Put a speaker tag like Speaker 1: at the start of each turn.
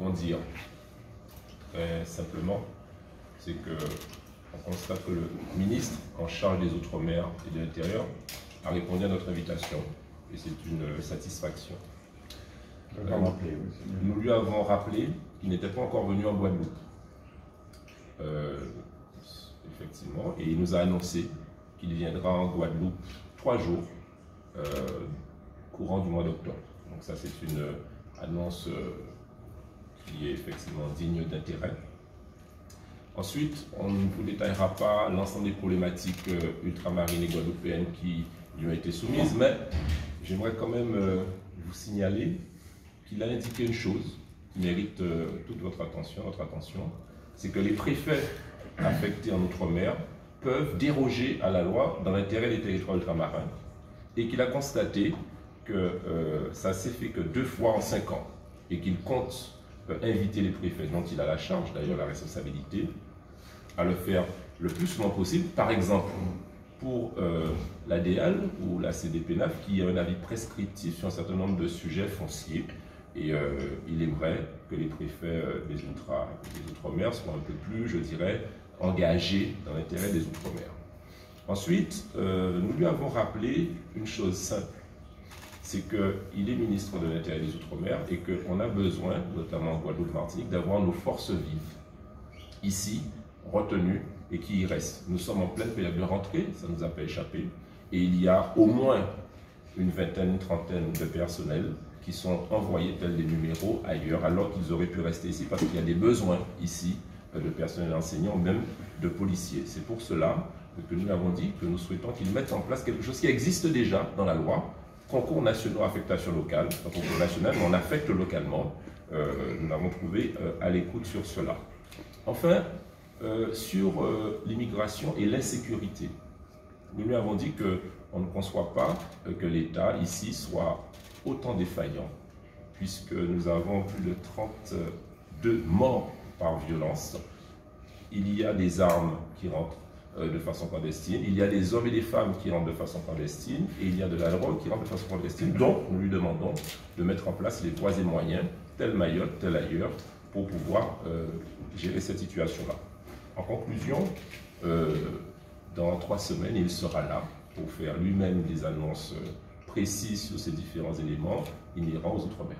Speaker 1: pouvons dire très simplement, c'est que on constate que le ministre en charge des Outre-mer et de l'Intérieur a répondu à notre invitation et c'est une satisfaction. Nous lui avons rappelé qu'il n'était pas encore venu en Guadeloupe. Effectivement, et il nous a annoncé qu'il viendra en Guadeloupe 3 jours courant du mois d'octobre. Donc ça, c'est une annonce qui est effectivement digne d'intérêt. Ensuite, on ne vous détaillera pas l'ensemble des problématiques ultramarines et guadeloupéennes qui lui ont été soumises, mais j'aimerais quand même vous signaler qu'il a indiqué une chose qui mérite toute votre attention, notre attention, c'est que les préfets affectés en Outre-mer peuvent déroger à la loi dans l'intérêt des territoires ultramarins et qu'il a constaté que ça s'est fait que 2 fois en 5 ans et qu'il compte inviter les préfets dont il a la charge, d'ailleurs la responsabilité, à le faire le plus souvent possible. Par exemple, pour l'ADL ou la CDPNAF qui a un avis prescriptif sur un certain nombre de sujets fonciers. Et il aimerait que les préfets des Outre-mer soient un peu plus, je dirais, engagés dans l'intérêt des Outre-mer. Ensuite, nous lui avons rappelé une chose simple, c'est qu'il est ministre de l'Intérieur des Outre-mer et qu'on a besoin, notamment en Guadeloupe-Martinique, d'avoir nos forces vives ici, retenues et qui y restent. Nous sommes en pleine période de rentrée, ça ne nous a pas échappé, et il y a au moins une vingtaine, une trentaine de personnels qui sont envoyés tels des numéros ailleurs, alors qu'ils auraient pu rester ici parce qu'il y a des besoins ici de personnel enseignant, même de policiers. C'est pour cela que nous avons dit que nous souhaitons qu'ils mettent en place quelque chose qui existe déjà dans la loi, concours nationaux, affectation locale, pas concours national, mais on affecte localement. Nous l'avons trouvé à l'écoute sur cela. Enfin, sur l'immigration et l'insécurité, nous lui avons dit qu'on ne conçoit pas que l'État ici soit autant défaillant, puisque nous avons plus de 32 morts par violence. Il y a des armes qui rentrent de façon clandestine, il y a des hommes et des femmes qui rentrent de façon clandestine, et il y a de la drogue qui rentre de façon clandestine. Donc, nous lui demandons de mettre en place les voies et moyens, tel Mayotte, tel ailleurs, pour pouvoir gérer cette situation-là. En conclusion, dans 3 semaines, il sera là pour faire lui-même des annonces précises sur ces différents éléments. Il ira aux Outre-mer.